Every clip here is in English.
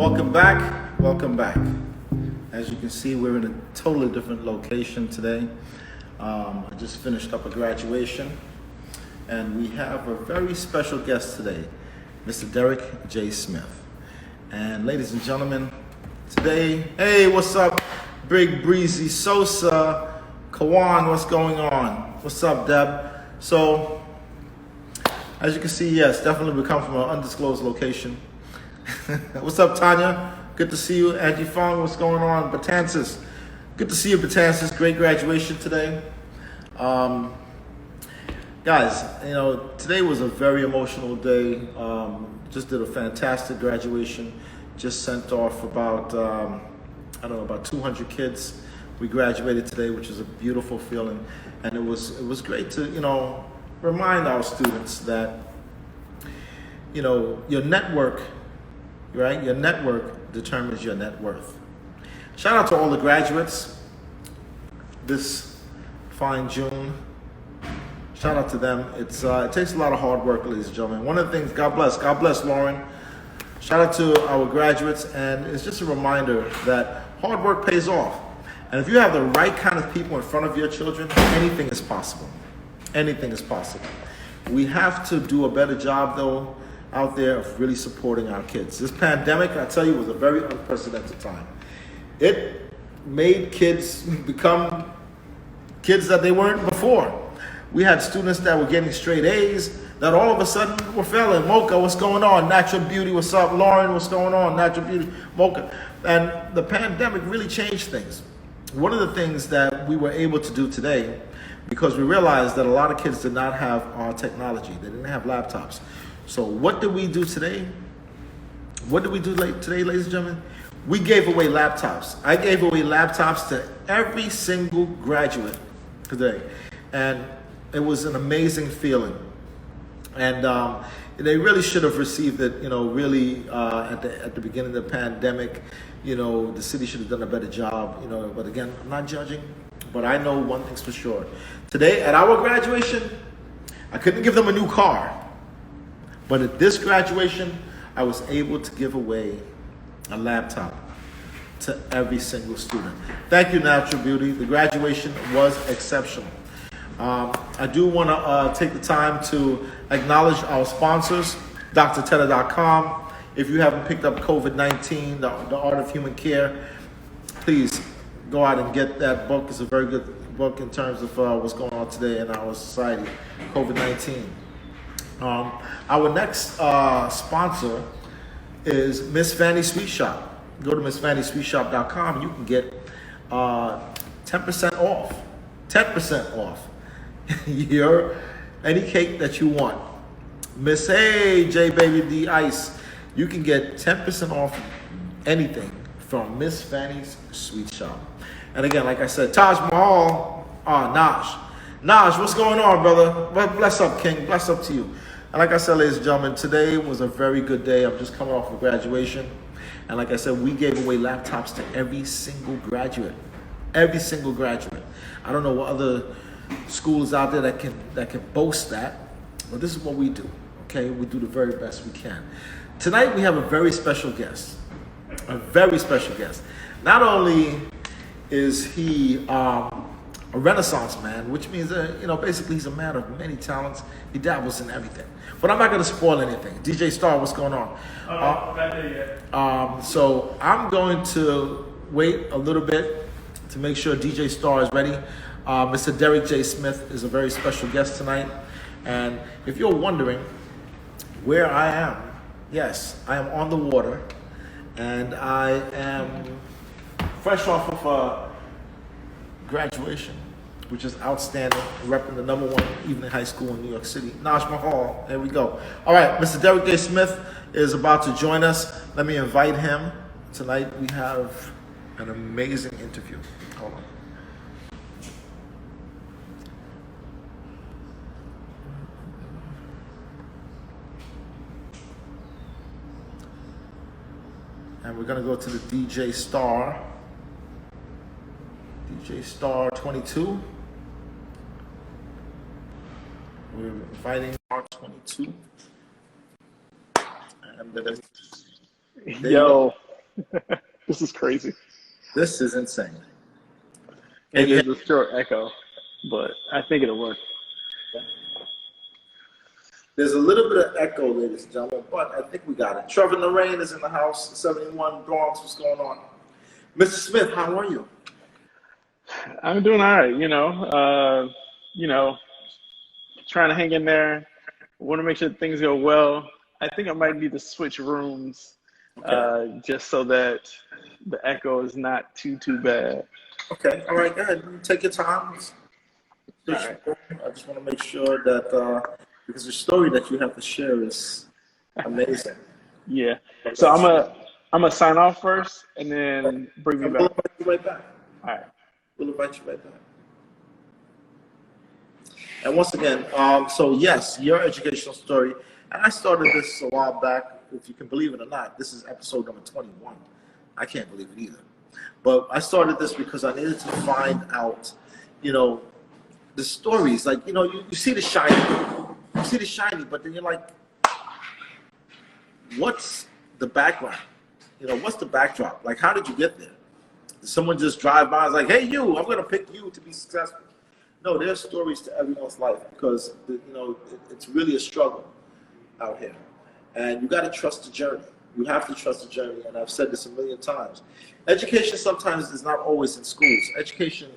Welcome back. Welcome back. As you can see, we're in a totally different location today. I just finished up a graduation, and we have a very special guest today, Mr. Derek J. Smith. And ladies and gentlemen, today, hey, what's up, Big Breezy Sosa, Kawan, what's going on? What's up, Deb? So, as you can see, yes, definitely we come from an undisclosed location. What's up, Tanya? Good to see you. Angie Fong, what's going on? Batances. Good to see you, Batances. Great graduation today. Guys, you know, today was a very emotional day. Just did a fantastic graduation. Just sent off about, about 200 kids. We graduated today, which is a beautiful feeling. And it was great to, remind our students that, your network, right? Your network determines your net worth. Shout out to all the graduates this fine June. Shout out to them. It takes a lot of hard work, ladies and gentlemen. One of the things, God bless Lauren. Shout out to our graduates, and it's just a reminder that hard work pays off. And if you have the right kind of people in front of your children, anything is possible. Anything is possible. We have to do a better job, though, out there of really supporting our kids. This pandemic, I tell you, was a very unprecedented time. It made kids become kids that they weren't before. We had students that were getting straight A's that all of a sudden were failing. Mocha, what's going on? Natural Beauty, what's up? Lauren, what's going on? Natural Beauty, Mocha. And the pandemic really changed things. One of the things that we were able to do today, because we realized that a lot of kids did not have our technology. They didn't have laptops. So what did we do today? What did we do today, ladies and gentlemen? We gave away laptops. I gave away laptops to every single graduate today. And it was an amazing feeling. And they really should have received it, really at the beginning of the pandemic. The city should have done a better job, but again, I'm not judging, but I know one thing's for sure. Today, at our graduation, I couldn't give them a new car. But at this graduation, I was able to give away a laptop to every single student. Thank you, Natural Beauty. The graduation was exceptional. I do want to take the time to acknowledge our sponsors, drteta.com. If you haven't picked up COVID-19, the Art of Human Care, please go out and get that book. It's a very good book in terms of what's going on today in our society, COVID-19. Our next sponsor is Miss Fanny Sweet Shop. Go to MissFannySweetShop.com and you can get 10% off. 10% off any cake that you want. Miss J Baby D Ice, you can get 10% off anything from Miss Fanny's Sweet Shop. And again, like I said, Taj Mahal, Naj, what's going on, brother? Bless up, King. Bless up to you. And like I said, ladies and gentlemen, today was a very good day. I'm just coming off of graduation. And like I said, we gave away laptops to every single graduate. Every single graduate. I don't know what other schools out there that can boast that, but this is what we do, okay? We do the very best we can. Tonight, we have a very special guest. A very special guest. Not only is he a Renaissance man, which means basically he's a man of many talents. He dabbles in everything. But I'm not going to spoil anything. DJ Star, what's going on? Not there yet. So I'm going to wait a little bit to make sure DJ Star is ready. Mr. Derek J. Smith is a very special guest tonight. And if you're wondering where I am, yes, I am on the water. And I am fresh off of graduation, which is outstanding, repping the #1 evening high school in New York City, Taj Mahal. There we go. All right, Mr. Derek J. Smith is about to join us. Let me invite him. Tonight we have an amazing interview. Hold on. And we're going to go to the DJ Star 22. We're inviting R22. And Yo, This is crazy. This is insane. It And you is a short echo, but I think it'll work. There's a little bit of echo, ladies and gentlemen, but I think we got it. Trevor Lorraine is in the house, 71 Bronx. What's going on? Mr. Smith, how are you? I'm doing all right, trying to hang in there. Want to make sure things go well. I think I might need to switch rooms, Okay. just so that the echo is not too bad. Okay. All right. Go ahead. Take your time. All right. I just want to make sure that because the story that you have to share is amazing. Yeah. So I'm gonna sign off first, and then bring me And we'll back. invite you right back. All right. We'll invite you right back. And once again, so yes, your educational story. And I started this a while back. If you can believe it or not, this is episode number 21. I can't believe it either. But I started this because I needed to find out, the stories. Like, you see the shiny. You see the shiny, but then you're like, what's the background? What's the backdrop? Like, how did you get there? Did someone just drive by and was like, hey, you, I'm going to pick you to be successful? No, there's stories to everyone's life because, it's really a struggle out here. And you got to trust the journey. You have to trust the journey. And I've said this a million times. Education sometimes is not always in schools. Education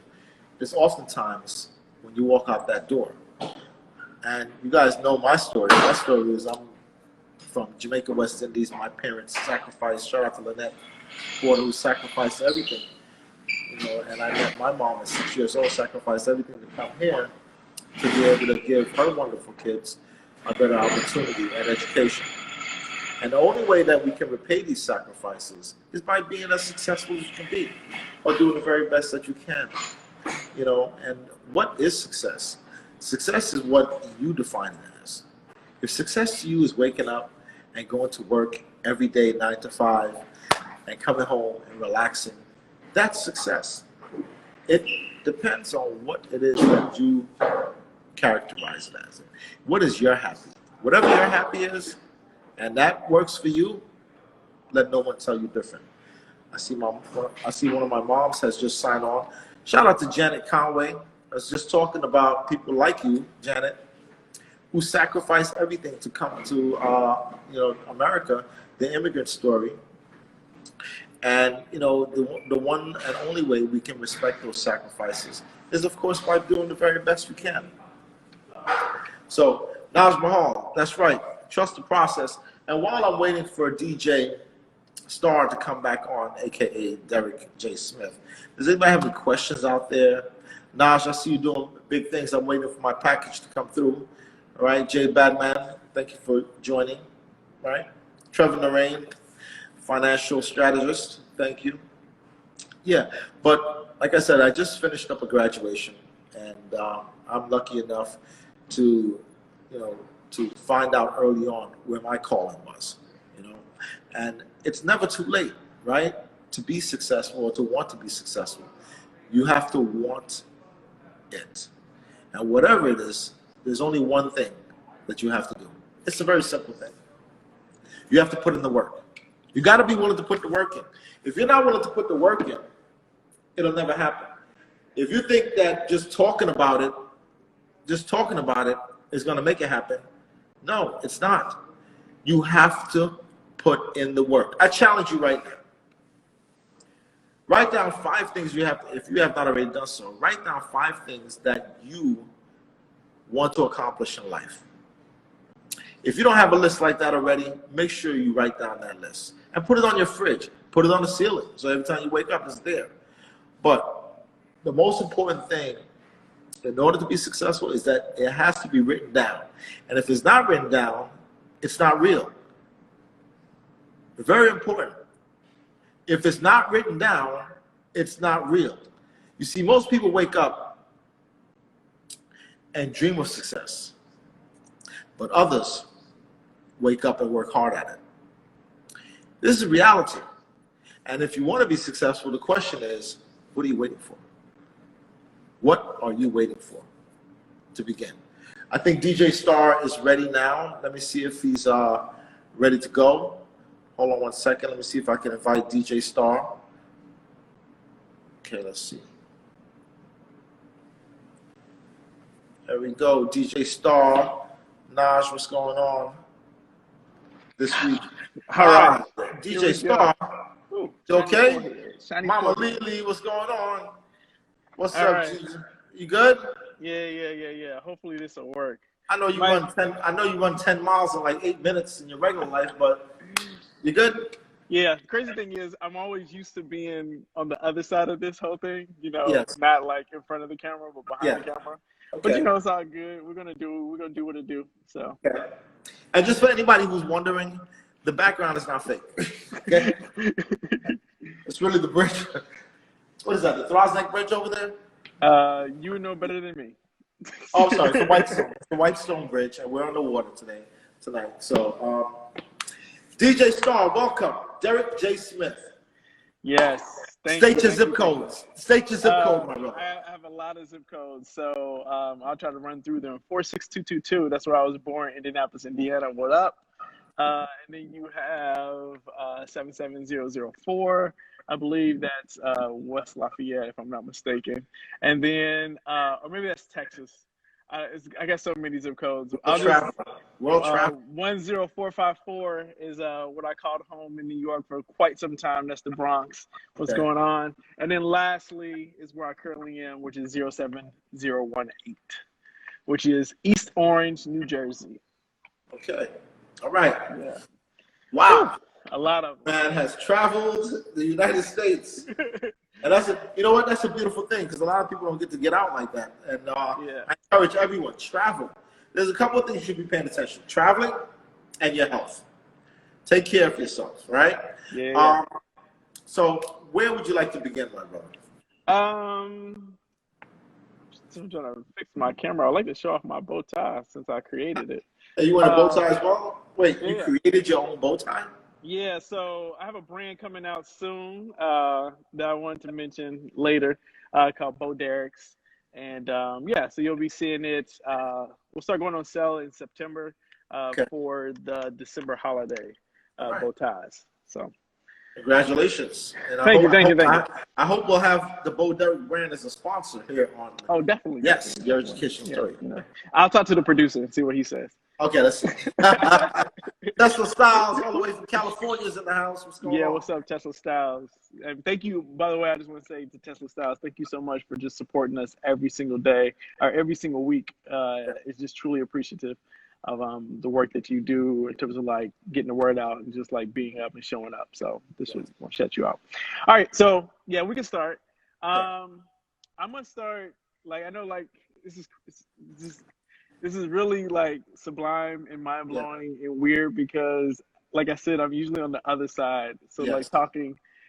is oftentimes when you walk out that door. And you guys know my story. My story is I'm from Jamaica, West Indies. My parents sacrificed. Shout out to Lynette Porter, who sacrificed everything. And I met my mom at 6 years old, sacrificed everything to come here to be able to give her wonderful kids a better opportunity and education. And the only way that we can repay these sacrifices is by being as successful as you can be, or doing the very best that you can. And what is success? Success is what you define it as. If success to you is waking up and going to work every day, 9 to 5, and coming home and relaxing, that's success. It depends on what it is that you characterize it as. What is your happy? Whatever your happy is, and that works for you, let no one tell you different. I see one of my moms has just signed on. Shout out to Janet Conway. I was just talking about people like you, Janet, who sacrificed everything to come to America, the immigrant story. And the one and only way we can respect those sacrifices is, of course, by doing the very best we can. So, Naj Mahal, that's right. Trust the process. And while I'm waiting for DJ Star to come back on, aka Derek J. Smith, does anybody have any questions out there? Naj, I see you doing big things. I'm waiting for my package to come through. All right, Jay Badman, thank you for joining. All right, Trevor Lorraine, financial strategist, thank you. Yeah, but like I said, I just finished up a graduation, and I'm lucky enough to, to find out early on where my calling was, and it's never too late, right? To be successful or to want to be successful, you have to want it. And whatever it is, there's only one thing that you have to do. It's a very simple thing. You have to put in the work. You got to be willing to put the work in. If you're not willing to put the work in, it'll never happen. If you think that just talking about it is going to make it happen, no, it's not. You have to put in the work. I challenge you right now. Write down 5 things you have, if you have not already done so, write down 5 things that you want to accomplish in life. If you don't have a list like that already, make sure you write down that list and put it on your fridge. Put it on the ceiling so every time you wake up, it's there. But the most important thing in order to be successful is that it has to be written down. And if it's not written down, it's not real. Very important. If it's not written down, it's not real. You see, most people wake up and dream of success, but others wake up and work hard at it. This is reality. And if you want to be successful, the question is, what are you waiting for? What are you waiting for to begin? I think DJ Star is ready now. Let me see if he's ready to go. Hold on one second. Let me see if I can invite DJ Star. Okay, let's see. There we go. DJ Star. Naj, what's going on this week? All right. DJ Star. Ooh, You okay? shiny Mama forehead. Lily, what's going on? What's All up, right. G? You good? Yeah. Hopefully this will work. I know you run 10 miles in like 8 minutes in your regular life, but you good? Yeah, the crazy thing is I'm always used to being on the other side of this whole thing, Yes. not like in front of the camera, but behind the camera. But Okay. it's all good. We're gonna do what it do. So Okay. And just for anybody who's wondering, the background is not fake. Okay. It's really the bridge. What is that? The Throsneck Bridge over there? You would know better than me. Oh, I'm sorry. It's the Whitestone. It's the Whitestone Bridge, and we're on the water tonight. So, DJ Star, welcome. Derek J. Smith. Yes. State your zip codes. State your zip code, my brother. I have a lot of zip codes, so I'll try to run through them. 46222. That's where I was born, Indianapolis, Indiana. What up? And then you have 77004. I believe that's West Lafayette, if I'm not mistaken. And then, or maybe that's Texas. I got so many zip codes. World travel. 10454 is what I called home in New York for quite some time. That's the Bronx. What's going on? And then lastly is where I currently am, which is 07018, which is East Orange, New Jersey. Okay. All right. Yeah. Wow. A lot of them. Man has traveled the United States. And that's a beautiful thing, because a lot of people don't get to get out like that. And I encourage everyone, travel. There's a couple of things you should be paying attention. Traveling and your health. Take care of yourself, right? Yeah. So where would you like to begin, my brother? I'm trying to fix my camera. I like to show off my bow tie since I created it. Hey, you want a bow tie as well? Wait, you created your own bow tie? Yeah, so I have a brand coming out soon that I wanted to mention later called Bo Derek's. And so you'll be seeing it. We'll start going on sale in September for the December holiday bow ties. So congratulations. And thank you. I hope we'll have the Bo Derek brand as a sponsor here on. Oh, definitely. Yes, your education story. I'll talk to the producer and see what he says. Okay, let's see. Tesla Styles, all the way from California, is in the house. What's going on? What's up, Tesla Styles? And thank you, by the way, I just want to say to Tesla Styles, thank you so much for just supporting us every single day or every single week. It's just truly appreciative of the work that you do in terms of like getting the word out and just like being up and showing up. So this will shut you out. All right, so we can start. I'm gonna start I know this is really like sublime and mind blowing and weird because, like I said, I'm usually on the other side. So like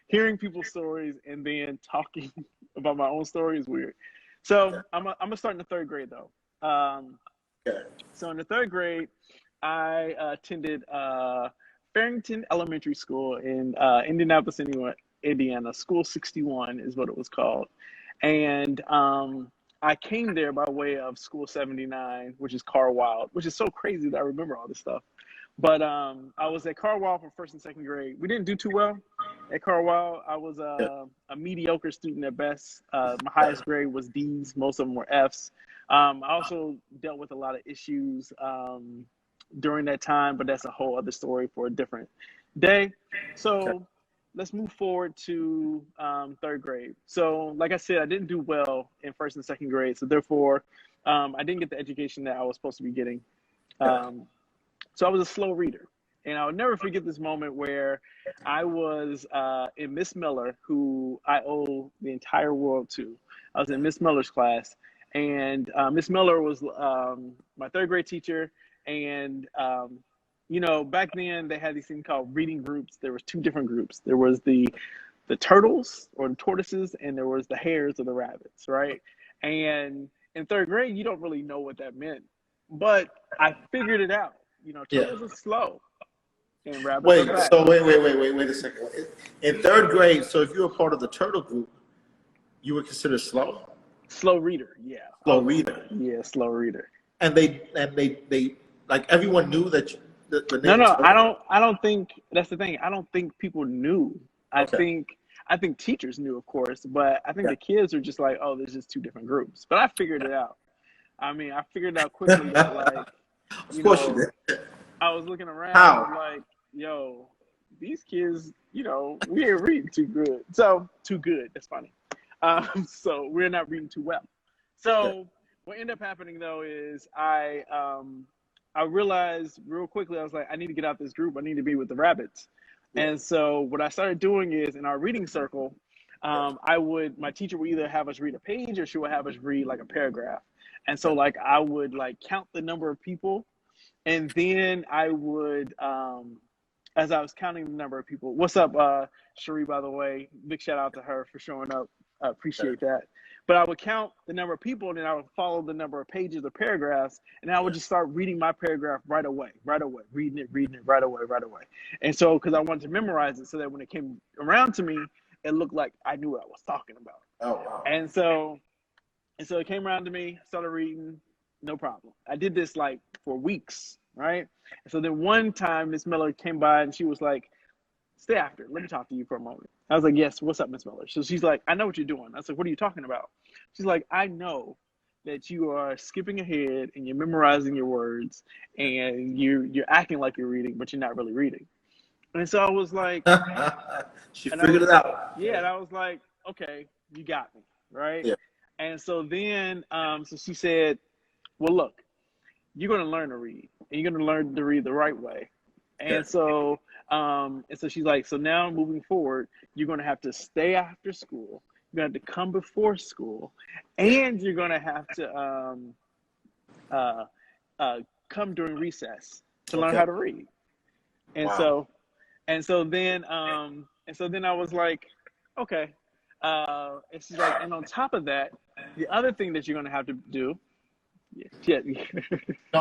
hearing people's stories and then talking about my own story is weird. So I'm gonna start in the third grade though. So in the third grade, I attended Farrington Elementary School in Indianapolis, Indiana. School 61 is what it was called, and I came there by way of School 79, which is Carwild, which is so crazy that I remember all this stuff. But I was at Carwild for first and second grade. We didn't do too well at Carwild. I was a mediocre student at best. My highest grade was D's. Most of them were F's. I also dealt with a lot of issues during that time, but that's a whole other story for a different day. So let's move forward to third grade. So like I said, I didn't do well in first and second grade. So therefore, I didn't get the education that I was supposed to be getting. So I was a slow reader. And I'll never forget this moment where I was in Miss Miller, who I owe the entire world to. I was in Miss Miller's class. And Miss Miller was my third grade teacher. And back then they had these things called reading groups. There was two different groups. There was the turtles or the tortoises, and there was the hares or the rabbits, right? And in third grade, you don't really know what that meant, but I figured it out. Turtles are slow, and rabbits are fast. So wait a second. In third grade, so if you were part of the turtle group, you were considered slow. Slow reader, Slow reader. Yeah, slow reader. And they like everyone knew that the No, Native no, I Tongue? don't. I don't think that's the thing. I don't think people knew. I Okay. think I think teachers knew, of course, but I think the kids are just like, oh, there's just two different groups. But I figured it out. I mean, I figured out quickly that like, Of you course you know, did. I was looking around. I'm How? like, yo, these kids, we ain't reading too good. So too good. That's funny. So we're not reading too well. Okay. So what ended up happening though is I realized real quickly I was like, I need to get out this group. I need to be with the rabbits. Yeah. And so what I started doing is in our reading circle, Yeah. my teacher would either have us read a page or she would have us read like a paragraph. And so Okay. like I would like count the number of people, and then I would, as I was counting the number of people, what's up, Cherie, by the way, big shout out to her for showing up. I appreciate that. But I would count the number of people, and then I would follow the number of pages or paragraphs, and I would just start reading my paragraph right away, reading it right away. And so, because I wanted to memorize it so that when it came around to me, it looked like I knew what I was talking about. Oh wow. And so it came around to me, started reading, no problem. I did this like for weeks, right? And so then one time Miss Miller came by and she was like, stay after, let me talk to you for a moment. I was like, yes, what's up, Miss Miller? So she's like, I know what you're doing. I was like, what are you talking about? She's like, I know that you are skipping ahead and you're memorizing your words and you're acting like you're reading, but you're not really reading. And so I was like, She and I figured was, it out. yeah, and I was like, okay, you got me, right? Yeah. And so then, so she said, well, look, you're going to learn to read, and you're going to learn to read the right way. Yeah. And so she's like, so now moving forward, you're going to have to stay after school. You're going to have to come before school, and you're going to have to come during recess to learn Okay. how to read. And Wow. then I was like, okay. And she's like, and on top of that, the other thing that you're going to have to do, yeah. No.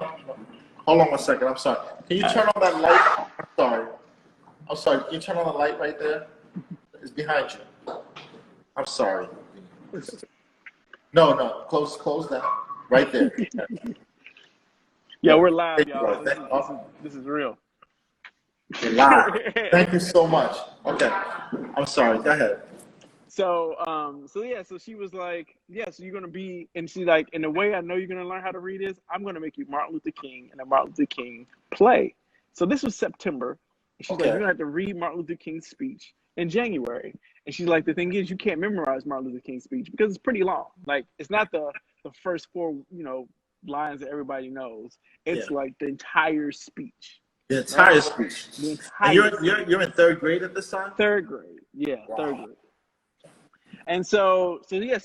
Hold on one second. I'm sorry. Can you turn on that light? I'm sorry. Can you turn on the light right there? It's behind you. I'm sorry. No. Close that. Right there. Yeah, we're live, Thank you, y'all. guys. This is real. You're live. Thank you so much. Okay. I'm sorry. Go ahead. So she was like, yeah, so you're gonna be, and she's like, and the way I know you're gonna learn how to read is I'm gonna make you Martin Luther King and a Martin Luther King play. So this was September, and she's like, you're gonna have to read Martin Luther King's speech in January. And she's like, the thing is, you can't memorize Martin Luther King's speech because it's pretty long. Like, it's not the first four, lines that everybody knows. It's like the entire speech. The entire speech. The And entire you're in third grade at this time? Third grade. Yeah, wow. Third grade. And so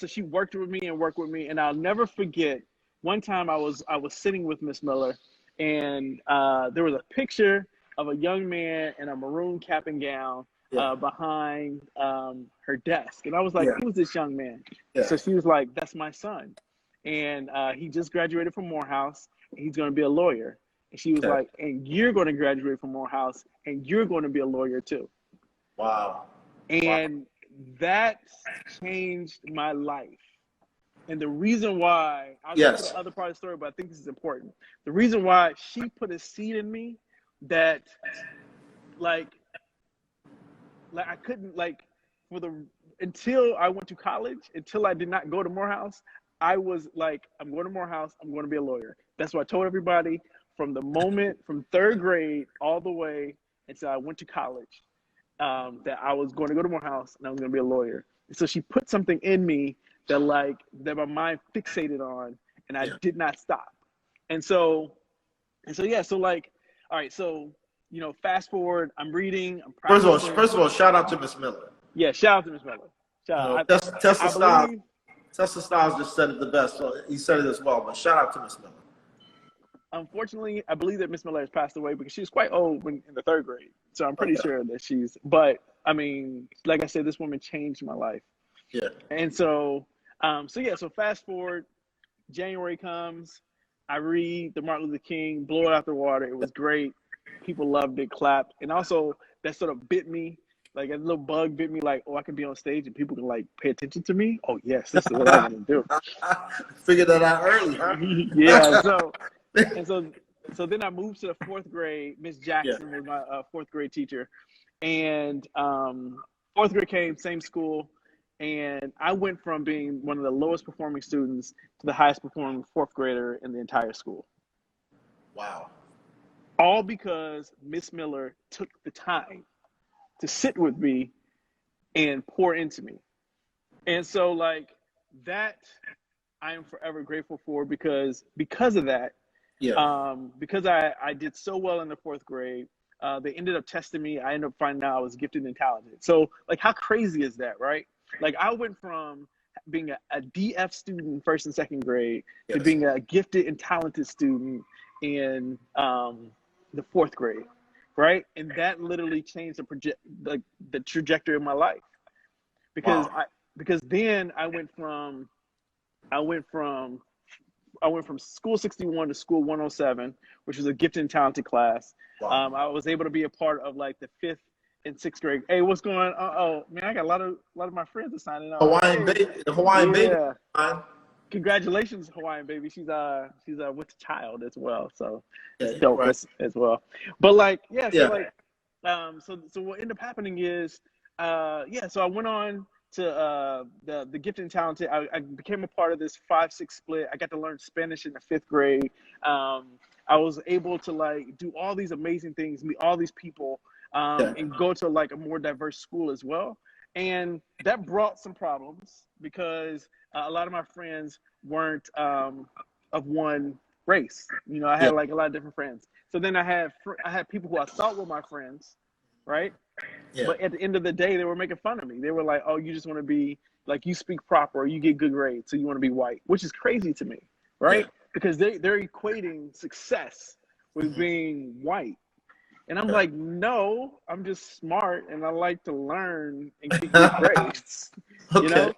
she worked with me, and I'll never forget. One time I was sitting with Miss Miller, and there was a picture of a young man in a maroon cap and gown behind her desk, and I was like, "Who's this young man?" Yeah. So she was like, "That's my son, and he just graduated from Morehouse, and he's going to be a lawyer." And she was like, "And you're going to graduate from Morehouse, and you're going to be a lawyer too." Wow. And that changed my life. And the reason why, I'll get to the other part of the story, but I think this is important. The reason why she put a seed in me that, like I couldn't, until I went to college, until I did not go to Morehouse, I was like, I'm going to Morehouse, I'm going to be a lawyer. That's what I told everybody from the moment, from third grade all the way until I went to college. That I was going to go to Morehouse and I was going to be a lawyer. And so she put something in me that my mind fixated on, and I did not stop. So all right, so fast forward, I'm reading, I'm practicing. First of all, shout out to Miss Miller. Yeah, shout out to Miss Miller. Shout out. Tessa Styles just said it the best. So he said it as well, but shout out to Miss Miller. Unfortunately, I believe that Miss Miller has passed away because she was quite old in the third grade. So I'm pretty sure that but I mean, like I said, this woman changed my life. Yeah. And so fast forward, January comes, I read the Martin Luther King, blow it out the water. It was great. People loved it, clapped. And also that sort of bit me, like a little bug bit me, like, oh, I can be on stage and people can pay attention to me. Oh yes, this is what I want to do. Figured that out early, huh? Yeah. so then I moved to the fourth grade. Miss Yeah. Jackson was my fourth grade teacher, and fourth grade came, same school, and I went from being one of the lowest performing students to the highest performing fourth grader in the entire school. Wow. All because Miss Miller took the time to sit with me and pour into me. And so like that I am forever grateful for because of that, Yeah. because I did so well in the fourth grade, they ended up testing me. I ended up finding out I was gifted and talented. So like how crazy is that, right? Like I went from being a DF student in first and second grade to Yes. being a gifted and talented student in the fourth grade, right? And that literally changed the trajectory of my life because Wow. because then I went from school 61 to school 107, which was a gifted and talented class. Wow. I was able to be a part of like the fifth and sixth grade. Hey, what's going on? Oh man, I got a lot of my friends are signing up. Hawaiian Hey, baby. The Hawaiian baby. yeah. Man. Congratulations, Hawaiian baby. She's with the child as well. So it's Yeah. dope Right. as well. But like, yeah, so Yeah. like so what ended up happening is so I went on to the gifted and talented. I became a part of this 5-6 split. I got to learn Spanish in the fifth grade. I was able to like do all these amazing things, meet all these people, Yeah. and go to like a more diverse school as well. And that brought some problems because a lot of my friends weren't of one race. You know, I Yeah. had like a lot of different friends. So then I had people who I thought were my friends, right? Yeah. But at the end of the day, they were making fun of me. They were like, "Oh, you just want to be like you speak proper, or you get good grades, so you want to be white," which is crazy to me, right? Yeah. Because they're equating success with being white. And I'm Yeah. like, no, I'm just smart and I like to learn and get good grades, you Okay. know?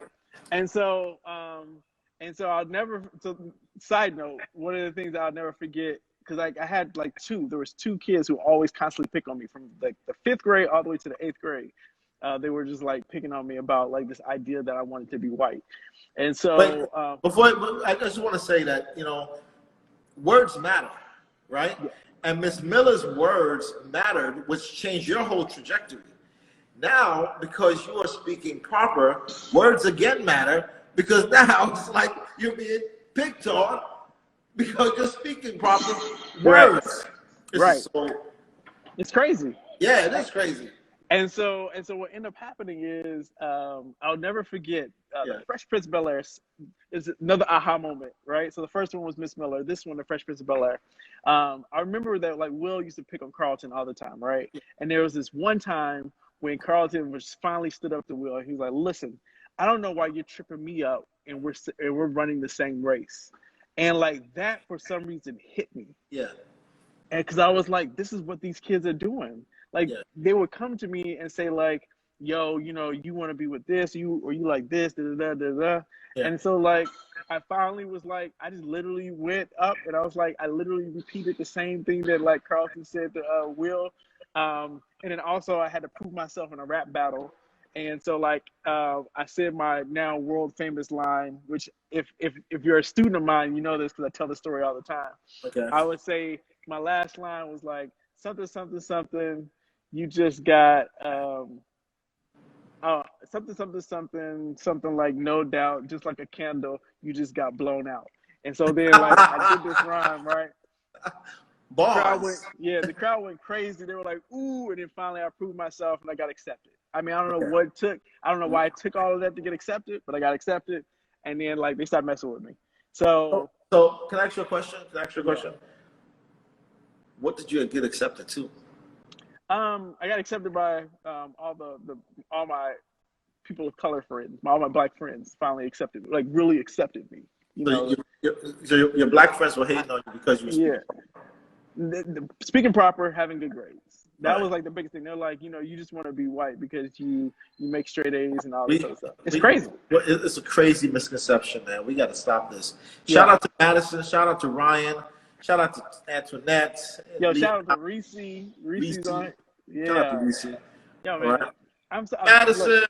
And so, I'll never, so side note, one of the things that I'll never forget, because I had like there was two kids who always constantly pick on me from like the fifth grade all the way to the eighth grade. They were just like picking on me about like this idea that I wanted to be white. And Wait, so, I just want to say that, words matter, right? yeah, And Miss Miller's words mattered, which changed your whole trajectory. Now, because you are speaking proper, words again matter because now it's like you're being picked on because you're speaking proper right, words. This right. is so, It's crazy. yeah, it is crazy. And so what ended up happening is I'll never forget Yeah. the Fresh Prince of Bel-Air is another aha moment, right? So the first one was Miss Miller. This one, the Fresh Prince of Bel-Air. I remember that like Will used to pick on Carlton all the time, right? And there was this one time when Carlton was finally stood up to Will. He was like, "Listen, I don't know why you're tripping me up, and we're running the same race." And like that for some reason hit me. Yeah. And because I was like, this is what these kids are doing. Like Yeah. they would come to me and say like, "Yo, you want to be with this, you like this, da da da da." Yeah. And so like, I finally was like, I just literally went up and I was like, I literally repeated the same thing that like Carlton said to Will, and then also I had to prove myself in a rap battle. And so like I said my now world famous line, which if you're a student of mine, you know this because I tell the story all the time. Okay. I would say my last line was like something something something. You just got something something something something like no doubt, just like a candle. You just got blown out. And so then like I did this rhyme, right? Bars. The crowd went crazy. They were like, "Ooh!" And then finally, I proved myself, and I got accepted. I mean, I don't know Okay. what it took. I don't know why it took all of that to get accepted, but I got accepted. And then, like, they started messing with me. So, So can I ask you a question? yeah. What did you get accepted to? I got accepted by all my people of color friends, all my black friends finally accepted me, like really accepted me. You know, Your black friends were hating on you because you were speaking. Speaking proper, having good grades. That Right. was like the biggest thing. They're like, you just want to be white because you make straight A's and all this We- other stuff. It's crazy. Well, it's a crazy misconception, man. We got to stop this. Yeah. Shout out to Madison. Shout out to Ryan. Shout out to Antoinette. Yo, shout out to Reese. Reese's on it. Shout out to Yeah. Reese. Yo, man. Right. Look, Madison.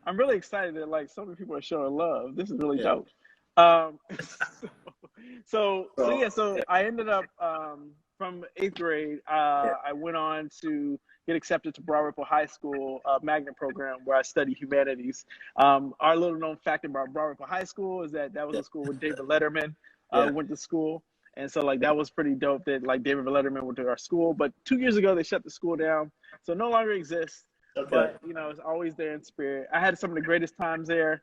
I'm really excited that like so many people are showing love. This is really Yeah. dope. So I ended up from 8th grade, I went on to get accepted to Broad Ripple High School magnet program where I studied humanities. Our little known fact about Broad Ripple High School is that was a school where David Letterman went to school. And so like that was pretty dope that like David Letterman went to our school. But 2 years ago, they shut the school down. So it no longer exists. Okay. But, you know, it's always there in spirit. I had some of the greatest times there.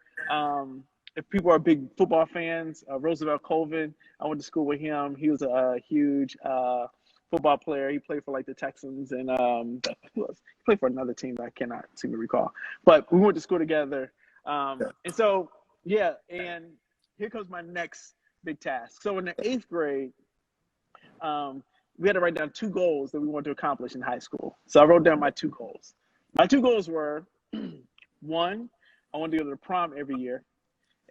If people are big football fans, Roosevelt Colvin, I went to school with him. He was a huge football player. He played for like the Texans and who else? He played for another team that I cannot seem to recall. But we went to school together. And so, yeah, and here comes my next big task. So in the 8th grade, we had to write down 2 goals that we wanted to accomplish in high school. So I wrote down my 2 goals. My 2 goals were, 1, I wanted to go to the prom every year.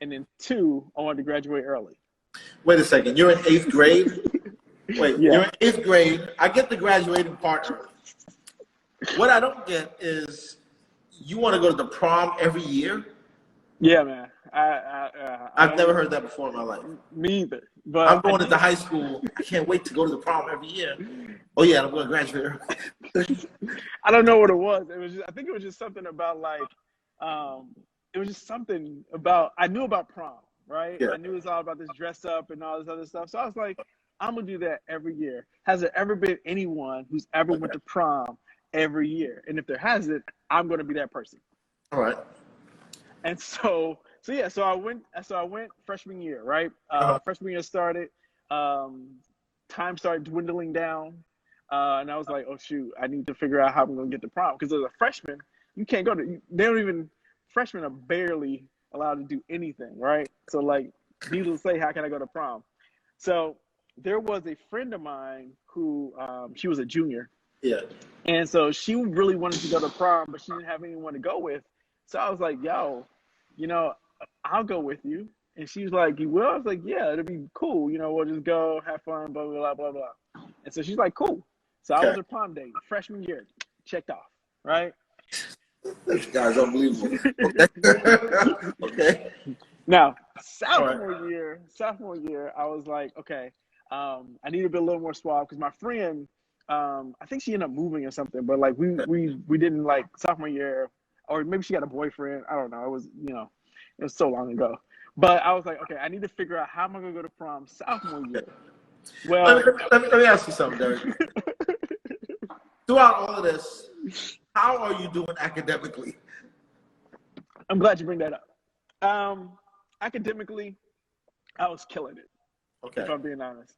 And then 2, I wanted to graduate early. Wait a second. You're in 8th grade? Wait, Yeah. You're in 8th grade. I get the graduating part early. What I don't get is you want to go to the prom every year? Yeah, man. I've never heard that before in my life. Me either. But I'm going into high school. I can't wait to go to the prom every year. Oh, yeah, I'm going to graduate early. I don't know what it was. It was just, I think it was just something about like, it was just something about, I knew about prom, right? Yeah. I knew it was all about this dress up and all this other stuff. So I was like, I'm going to do that every year. Has there ever been anyone who's ever went to prom every year? And if there hasn't, I'm going to be that person. All right. And so I went freshman year, right? Freshman year started, time started dwindling down. And I was like, oh shoot, I need to figure out how I'm going to get to prom. Because as a freshman, you can't go to, freshmen are barely allowed to do anything, right? So like, needless to say, how can I go to prom? So there was a friend of mine who, she was a junior. Yeah. And so she really wanted to go to prom, but she didn't have anyone to go with. So I was like, yo, you know, I'll go with you. And she was like, you will? I was like, yeah, it'll be cool. You know, we'll just go, have fun, blah, blah, blah, blah, blah. And so she's like, cool. So I was her prom date, freshman year, checked off, right? This guy's unbelievable. Okay. Now, sophomore year, I was like, okay, I need to be a little more suave because my friend, I think she ended up moving or something, but like we didn't like sophomore year, or maybe she got a boyfriend. I don't know. It was, you know, it was so long ago. But I was like, okay, I need to figure out how am I gonna go to prom sophomore year. Well, let me ask you something, Derek. Throughout all of this, how are you doing academically? I'm glad you bring that up. Academically, I was killing it. Okay. If I'm being honest.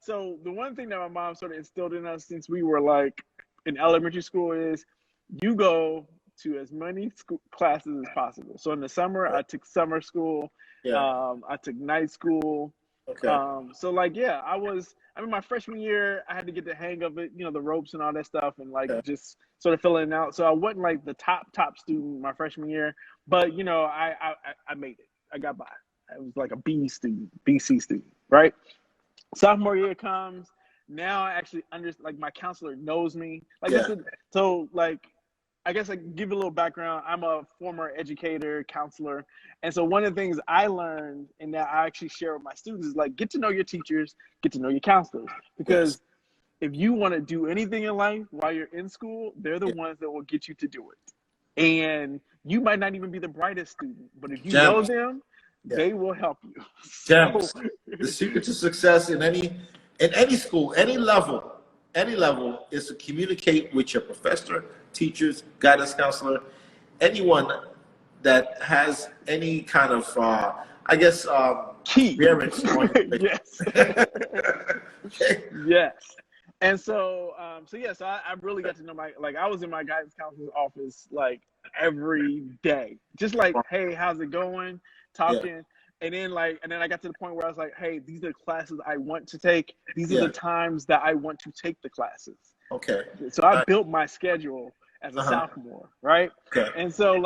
So the one thing that my mom sort of instilled in us since we were like in elementary school is you go to as many classes as possible. So in the summer, I took summer school. Yeah. I took night school. Okay. So like, yeah, my freshman year, I had to get the hang of it, you know, the ropes and all that stuff and like just sort of filling it out. So I wasn't like the top student my freshman year, but you know, I made it. I got by. I was like a B student, BC student, right? Sophomore year comes. Now I actually like my counselor knows me. Like so like I guess I give you a little background. I'm a former educator, counselor. And so one of the things I learned and that I actually share with my students is like, get to know your teachers, get to know your counselors. Because if you want to do anything in life while you're in school, they're the ones that will get you to do it. And you might not even be the brightest student, but if you know them, they will help you. Gems. The secret to success in any school, any level is to communicate with your professor, teachers, guidance counselor, anyone that has any kind of, key. Yes. Yes. And so, so I really got to know I was in my guidance counselor's office like every day, just like, hey, how's it going? Talking. Yeah. And then I got to the point where I was like, hey, these are the classes I want to take. These are the times that I want to take the classes. Okay. So I built my schedule as a sophomore, right? Okay. And so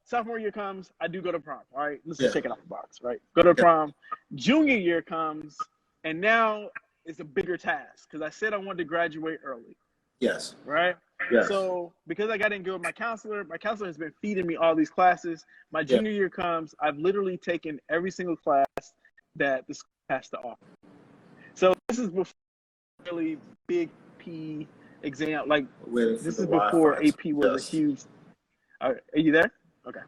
sophomore year comes, I do go to prom, all right? Let's just check it off the box, right? Go to prom. Junior year comes, and now it's a bigger task because I said I wanted to graduate early. Yes. Right? Yes. So because I got in good with my counselor has been feeding me all these classes. My junior year comes, I've literally taken every single class that the school has to offer. So this is before really big P exam. Like this is before AP was a huge. Are you there? Okay.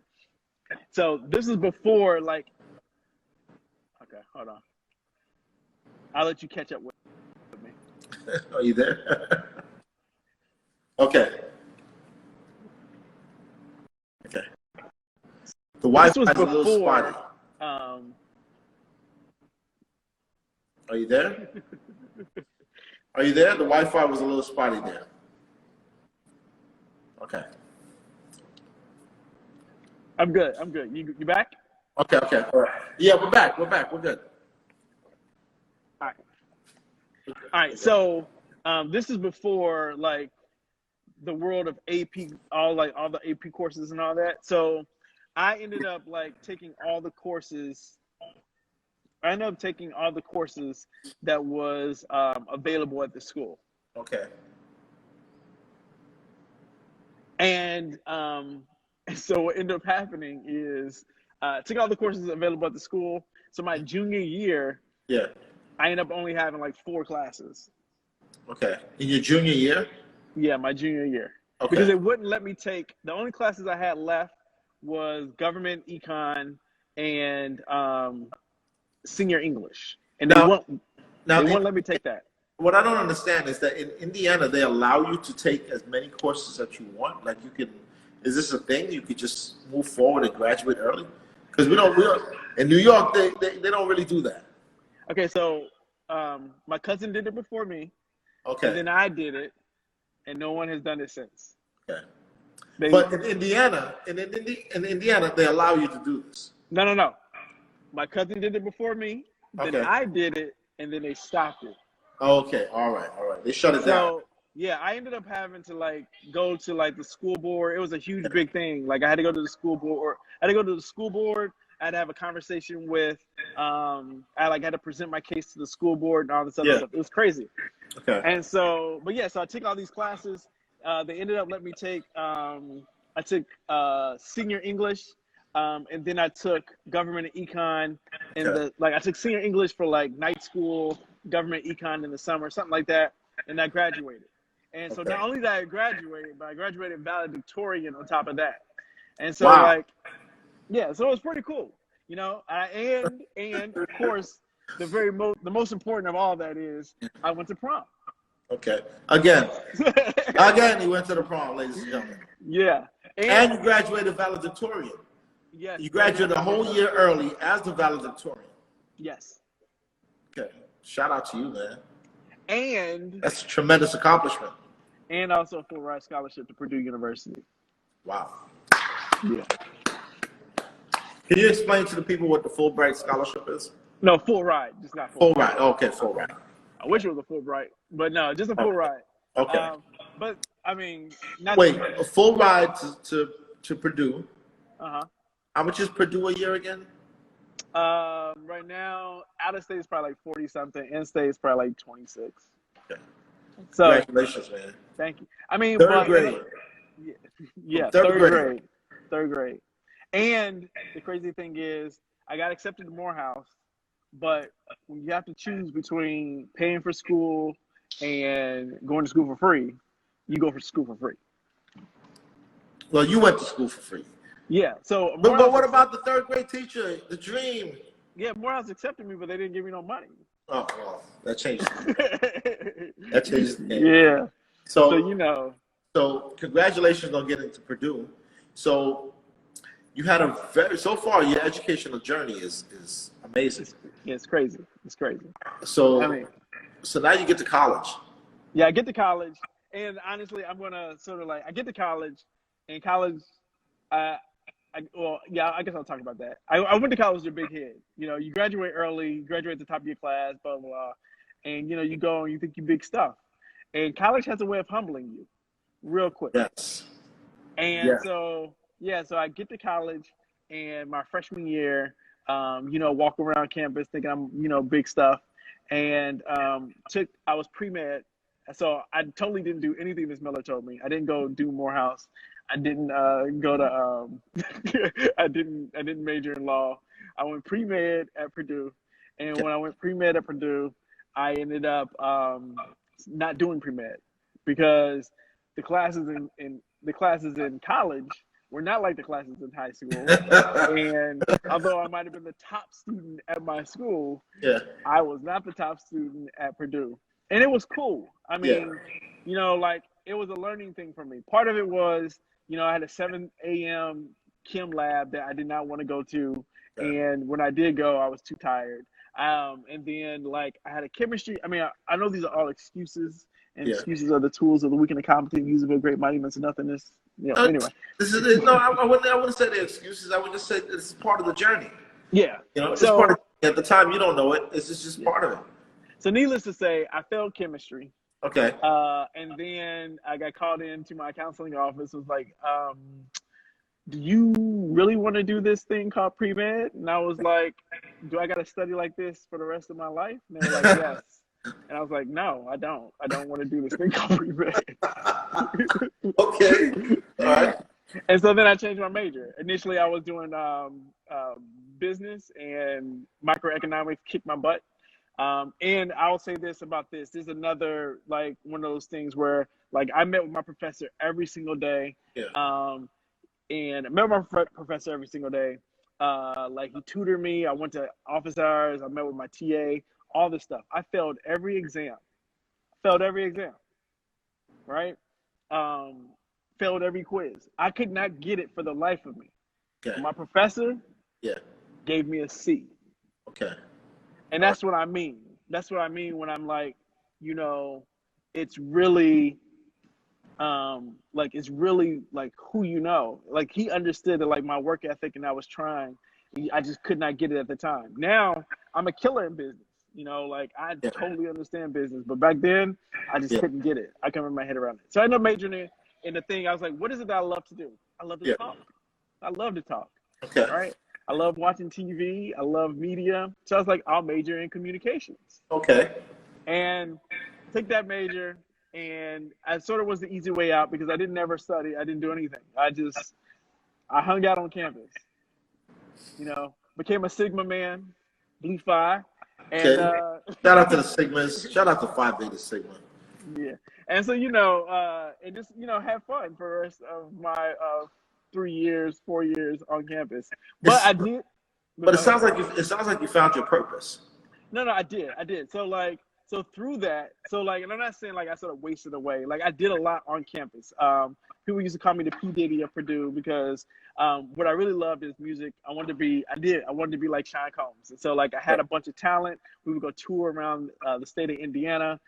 So this is before like. Okay, hold on. I'll let you catch up with me. Are you there? Okay. Okay. The Wi-Fi is a little spotty. Are you there? Are you there? The Wi-Fi was a little spotty there. Okay. I'm good. I'm good. You back? Okay. Okay. All right. Yeah, we're back. We're back. We're good. All right. All right. So this is before like the world of AP, all the AP courses and all that. So I ended up like taking all the courses. I ended up taking all the courses that was available at the school. Okay. And so what ended up happening is took all the courses available at the school. So my junior year, Yeah. I ended up only having like 4 classes. Okay. In your junior year? Yeah, my junior year. Okay. Because it wouldn't let me take, the only classes I had left was government, econ, and senior English. And they won't let me take that. What I don't understand is that in Indiana, they allow you to take as many courses as you want. Like you can, is this a thing? You could just move forward and graduate early? Because we don't, in New York, they don't really do that. Okay, so my cousin did it before me. Okay. And then I did it, and no one has done it since. Okay. But in Indiana, in Indiana, they allow you to do this. No. My cousin did it before me. Then Okay. I did it, and then they stopped it. Okay. All right. They shut it down. So yeah, I ended up having to like go to like the school board. It was a huge big thing. Like I had to go to the school board. I had to have a conversation with. I had to present my case to the school board and all this other stuff. It was crazy. Okay. And so, but yeah, so I took all these classes. They ended up letting me take. I took senior English, and then I took government and econ. And I took senior English for like night school, government econ in the summer, something like that. And I graduated. And so not only did I graduate, but I graduated valedictorian on top of that. And so so it was pretty cool, you know. And of course, the most important of all that is I went to prom. Okay. Again, you went to the prom, ladies and gentlemen. Yeah. And you graduated valedictorian. Yes. You graduated a whole year early as the valedictorian. Yes. Okay. Shout out to you, man. And that's a tremendous accomplishment. And also a full ride scholarship to Purdue University. Wow. Yeah. Can you explain to the people what the Fulbright scholarship is? No, full ride, just not full ride. Okay, full ride. I wish it was a Fulbright, but no, just a full ride. Okay. But I mean, a full ride to Purdue. Uh-huh. How much is Purdue a year again? Right now, out of state is probably like 40 something. In state is probably like 26. Okay. So congratulations, man. Thank you. I mean, third grade. Yeah, third grade. And the crazy thing is, I got accepted to Morehouse, but when you have to choose between paying for school and going to school for free, you go for school for free. Well, you went to school for free. Yeah. So, but what about the third grade teacher? The dream. Yeah, Morehouse accepted me, but they didn't give me no money. Oh, well, that changed. That changed the game. Yeah. So you know. So congratulations on getting to Purdue. So you had so far your educational journey is amazing. It's crazy. It's crazy. So so now you get to college. Yeah, I get to college, and honestly, I'm gonna sort of like I get to college, and college, I guess I'll talk about that. I went to college with a big head. You know, you graduate early, you graduate at the top of your class, blah blah, blah, and you know you go and you think you big stuff, and college has a way of humbling you, real quick. Yes. And so I get to college, and my freshman year, walk around campus thinking I'm big stuff, and I was pre-med, so I totally didn't do anything Ms. Miller told me. I didn't go do Morehouse. I didn't go to I didn't major in law. I went pre-med at Purdue, And when I went pre-med at Purdue, I ended up not doing pre-med because the classes in college were not like the classes in high school. And although I might have been the top student at my school, I was not the top student at Purdue. And it was cool. I mean, like it was a learning thing for me. Part of it was, I had a 7 a.m. chem lab that I did not want to go to. And when I did go, I was too tired. And then like I had a chemistry. I mean, I know these are all excuses, and excuses are the tools of the weak and the competent, use of a great mighty men's nothingness. Anyway. I wouldn't say they're excuses. I would just say it's part of the journey. Yeah. It's part of at the time you don't know it. It's just part of it. So needless to say, I failed chemistry. Okay. And then I got called into my counseling office. Was like, do you really want to do this thing called pre-med? And I was like, do I got to study like this for the rest of my life? And they were like, yes. And I was like, no, I don't. I don't want to do this thing called pre-med. Okay. All right. And so then I changed my major. Initially, I was doing business, and microeconomics kicked my butt. And I'll say this about this. There's another, like, one of those things where, like, I met with my professor every single day. And I met with my professor every single day. Like, he tutored me. I went to office hours. I met with my TA, all this stuff. I failed every exam. Right? Failed every quiz. I could not get it for the life of me. Okay. My professor gave me a C. Okay. And that's what I mean. That's what I mean when I'm like, it's really, it's really like who you know. Like, he understood that, like, my work ethic, and I was trying. I just could not get it at the time. Now I'm a killer in business. Like, I totally understand business, but back then I just couldn't get it. I couldn't wrap my head around it. So I ended up majoring in the thing. I was like, what is it that I love to do? I love to talk. I love to talk. Okay. All right. I love watching TV. I love media. So I was like, I'll major in communications. Okay. And took that major, and I sort of was the easy way out because I didn't ever study. I didn't do anything. I hung out on campus. Became a Sigma man, Blue Phi. And shout out to the Sigmas. Shout out to Phi Beta Sigma. Yeah. And so, and just, have fun for the rest of my 4 years on campus. But I did. But it sounds like you found your purpose. No, I did. So through that, and I'm not saying like I sort of wasted away. Like, I did a lot on campus. People used to call me the P. Diddy of Purdue because what I really loved is music. I wanted to be like Sean Combs. And so, like, I had a bunch of talent. We would go tour around the state of Indiana.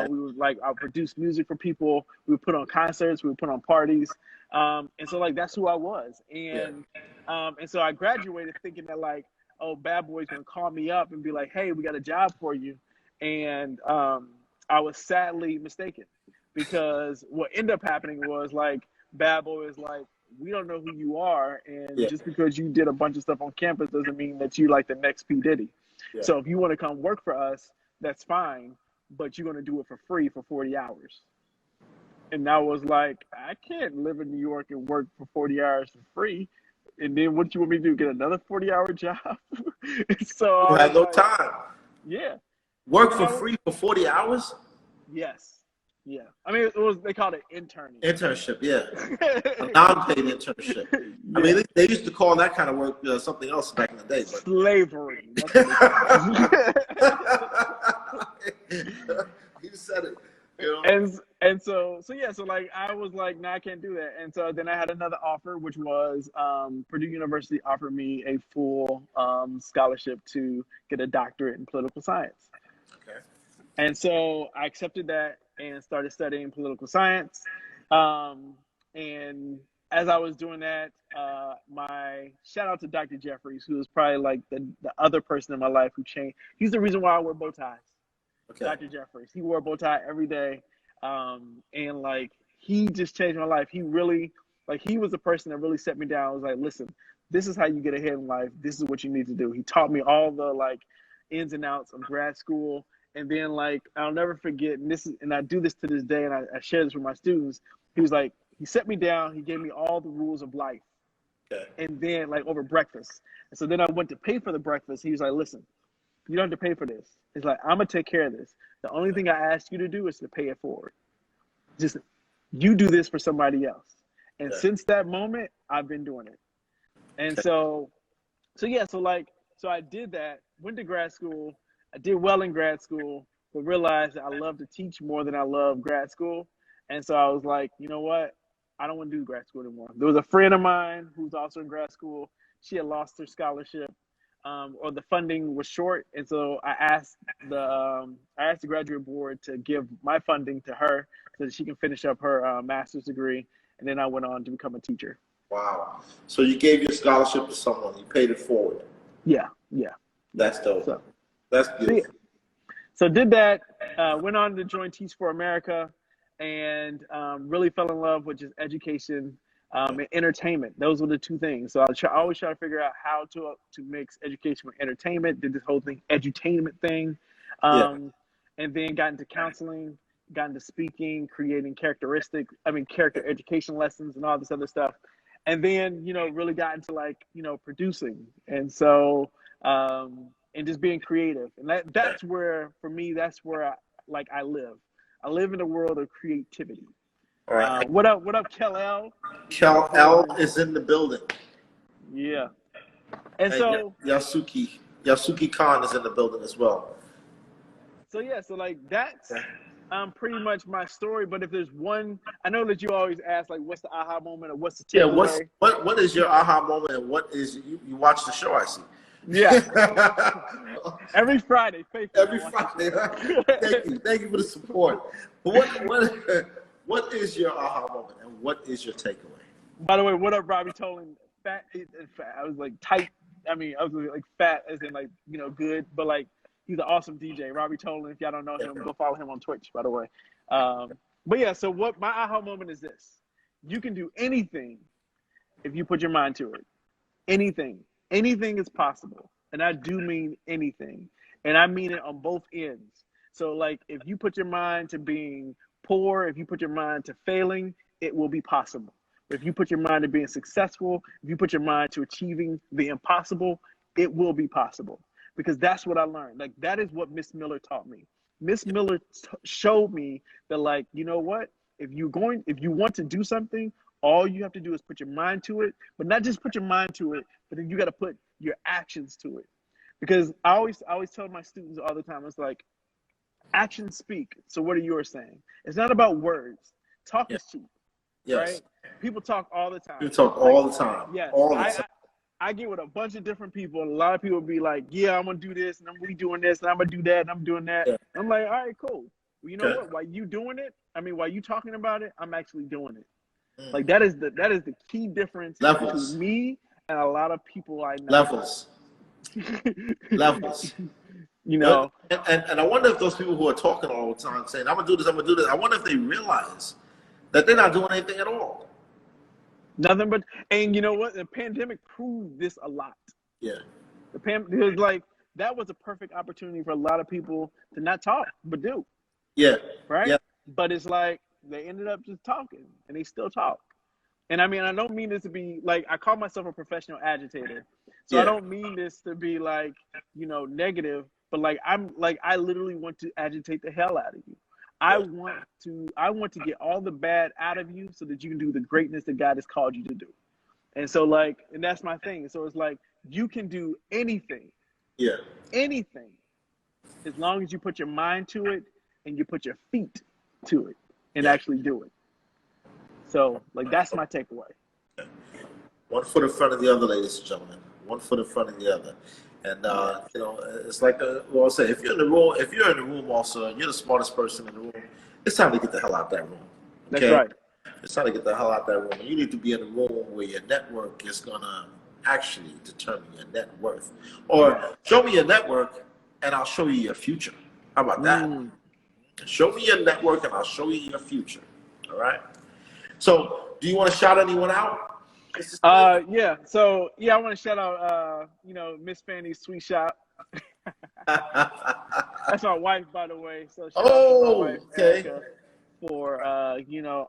We would, like, I would produce music for people. We would put on concerts. We would put on parties. And so, like, that's who I was. And so I graduated thinking that, like, oh, Bad Boy's gonna call me up and be like, hey, we got a job for you. And I was sadly mistaken, because what ended up happening was, like, Bad Boy is like, we don't know who you are, and just because you did a bunch of stuff on campus doesn't mean that you like the next P. Diddy. So if you want to come work for us, that's fine, but you're going to do it for free for 40 hours. And I was like, I can't live in New York and work for 40 hours for free. And then what you want me to do, get another 40-hour job? So you had no time. Yeah. Work for free for 40 hours? Yes. Yeah. I mean, they called it interning. Internship, yeah. A non-paid internship. I mean, they used to call that kind of work something else back in the day. But... slavery. You said it. And so like, I was like, no, I can't do that. And so then I had another offer, which was Purdue University offered me a full scholarship to get a doctorate in political science. Okay. And so I accepted that and started studying political science. And as I was doing that, my shout out to Dr. Jeffries, who was probably like the other person in my life who changed. He's the reason why I wear bow ties. Okay. Dr. Jeffries, he wore a bow tie every day. And like, he just changed my life. He really, like, he was the person that really set me down. I was like, listen, this is how you get ahead in life. This is what you need to do. He taught me all the, like, ins and outs of grad school. And then, like, I'll never forget, and I do this to this day, and I share this with my students. He was like, he set me down. He gave me all the rules of life. Okay. And then, like, over breakfast. And so then I went to pay for the breakfast. He was like, listen, You don't have to pay for this. It's like, I'm gonna take care of this. The only thing I ask you to do is to pay it forward. Just you do this for somebody else. And Yeah. since that moment, I've been doing it. And Okay. so I did that, went to grad school. I did well in grad school, but realized that I love to teach more than I love grad school. And so I was like, you know what? I don't want to do grad school anymore. There was a friend of mine who's also in grad school. She had lost her scholarship, or the funding was short, and so I asked the graduate board to give my funding to her so that she can finish up her master's degree, and then I went on to become a teacher. Wow. So you gave your scholarship to someone. You paid it forward. Yeah. That's dope. So, That's beautiful. So did that. Went on to join Teach for America, and really fell in love with just education and entertainment. Those were the two things. So I always try to figure out how to mix education with entertainment. Did this whole thing, edutainment thing, and then got into counseling, got into speaking, creating character education lessons, and all this other stuff. And then really got into producing, and so and just being creative. And that's where, for me, that's where I live. I live in a world of creativity. All right. What up, Kel-El? Kel-El is in the building. Yeah. And so Yasuki Khan is in the building as well. So that's pretty much my story. But if there's one, I know that you always ask what's the aha moment or what's the takeaway? What is your aha moment, and what is you watch the show, I see. Yeah. Every Friday, faithfully. Every Friday. Thank you for the support. But what is your aha moment, and what is your takeaway? By the way, what up, Robbie Tolan? Fat. I was tight. I mean, I was fat as in good, but he's an awesome DJ. Robbie Tolan. If y'all don't know him, go follow him on Twitch, by the way. But yeah, so what my aha moment is this: you can do anything if you put your mind to it. Anything is possible, and I do mean anything, and I mean it on both ends. So if you put your mind to being poor, if you put your mind to failing, it will be possible. If you put your mind to being successful, if you put your mind to achieving the impossible, it will be possible. Because that's what I learned. That is what Miss Miller taught me. Miss Miller showed me that you know what? If you want to do something, all you have to do is put your mind to it, but not just put your mind to it, but then you got to put your actions to it. Because I always tell my students all the time, it's actions speak. So what are yours saying? It's not about words. Talk is cheap. Yes. Right? People talk all the time. You talk all the time. Yes. All the time. I get with a bunch of different people, and a lot of people will be like, yeah, I'm going to do this, and I'm going to be doing this, and I'm going to do that, and I'm doing that. Yeah. I'm like, all right, cool. Well, you know what? While you doing it, while you talking about it, I'm actually doing it. That is the key difference between me and a lot of people I know. Levels. And I wonder if those people who are talking all the time saying, I'm going to do this, I wonder if they realize that they're not doing anything at all. Nothing but, and you know what? The pandemic proved this a lot. Yeah. That was a perfect opportunity for a lot of people to not talk, but do. Yeah. Right? Yeah. But it's they ended up just talking, and they still talk. And I don't mean this to be I call myself a professional agitator. So I don't mean this to be negative, but I literally want to agitate the hell out of you. I want to get all the bad out of you so that you can do the greatness that God has called you to do. And so and that's my thing. So it's you can do anything. Yeah. Anything. As long as you put your mind to it and you put your feet to it and actually do it. So that's my takeaway. One foot in front of the other, ladies and gentlemen. One foot in front of the other. And it's I'll say, if you're in the room also, and you're the smartest person in the room, it's time to get the hell out that room. Okay? That's right. It's time to get the hell out that room. And you need to be in a room where your network is gonna actually determine your net worth. Or show me your network and I'll show you your future. How about that? Show me your network and I'll show you your future. All right. So do you want to shout anyone out? Yeah. So I want to shout out Miss Fanny's Sweet Shop. That's my wife, by the way. So shout out to my wife, Erica, for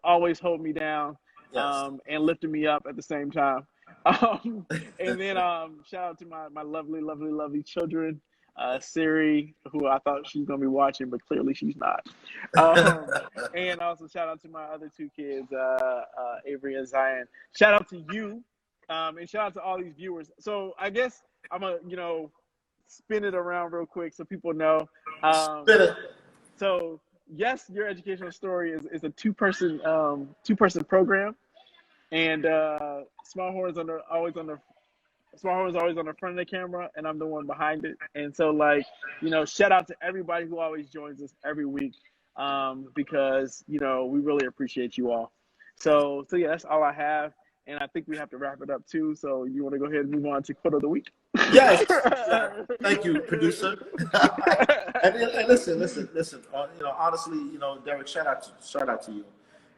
always holding me down, and lifting me up at the same time. And then shout out to my lovely, lovely, lovely children. Siri, who I thought she was gonna be watching, but clearly she's not. And also shout out to my other two kids, Avery and Zion. Shout out to you, and shout out to all these viewers. So I guess I'm gonna, spin it around real quick so people know. Spin it. So yes, Your Educational Story is a two-person program, and Smallhorne's always on the front of the camera, and I'm the one behind it. And so, shout out to everybody who always joins us every week, because we really appreciate you all. So yeah, that's all I have, and I think we have to wrap it up too. So you want to go ahead and move on to quote of the week? Yes. Thank you, producer. and listen. Honestly, Derek, shout out to you,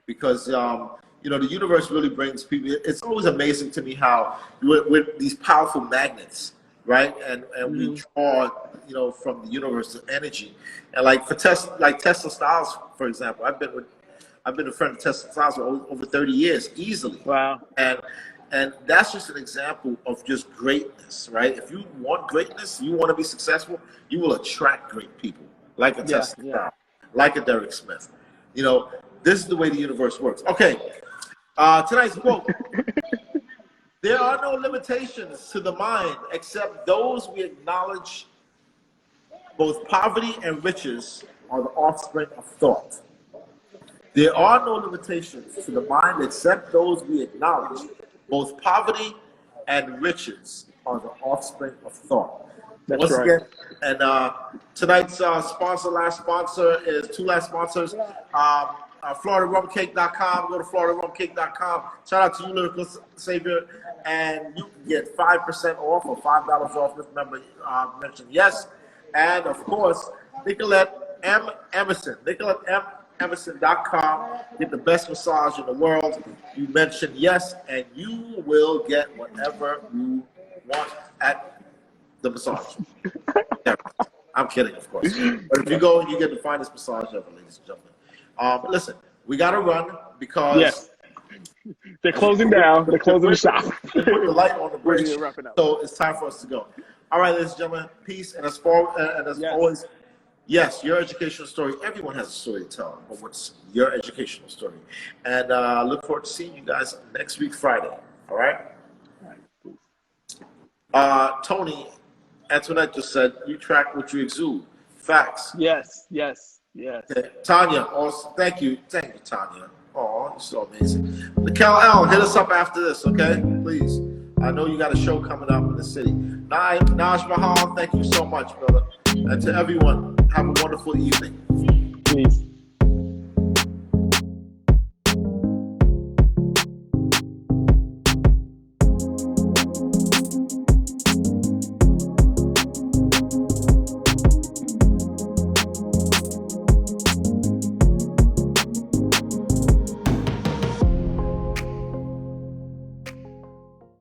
because the universe really brings people. It's always amazing to me how with these powerful magnets, right? And we draw, from the universe the energy. And Tesla Styles, for example, I've been a friend of Tesla Styles for over 30 years, easily. Wow. And that's just an example of just greatness, right? If you want greatness, you want to be successful, you will attract great people, like a Tesla Style, like a Derek Smith. This is the way the universe works. Okay, tonight's quote. There are no limitations to the mind except those we acknowledge. Both poverty and riches are the offspring of thought. There are no limitations to the mind except those we acknowledge. Both poverty and riches are the offspring of thought. That's right. Again, and tonight's last sponsor is two last sponsors. FloridaRumCake.com. Go to FloridaRumCake.com. Shout out to you, Lyrical Savior, and you can get 5% off or $5 off. Just remember, mention yes, and of course, Nicolette M. Emerson. NicoletteMemerson.com. Get the best massage in the world. You mention yes, and you will get whatever you want at the massage. I'm kidding, of course. But if you go, you get the finest massage ever, ladies and gentlemen. Listen, we got to run because they're closing down. They're closing the shop. Put the light on the bridge. Wrapping up. So it's time for us to go. All right, ladies and gentlemen, peace. And as always, yes, your educational story. Everyone has a story to tell, but what's your educational story? And look forward to seeing you guys next week, Friday. All right? Tony, Antoinette just said, you track what you exude. Facts. Yes. Okay. Tanya, also, thank you, Tanya. Oh, you're so amazing. Cal L, hit us up after this, okay? Please. I know you got a show coming up in the city. Naj Mahal, thank you so much, brother. And to everyone, have a wonderful evening.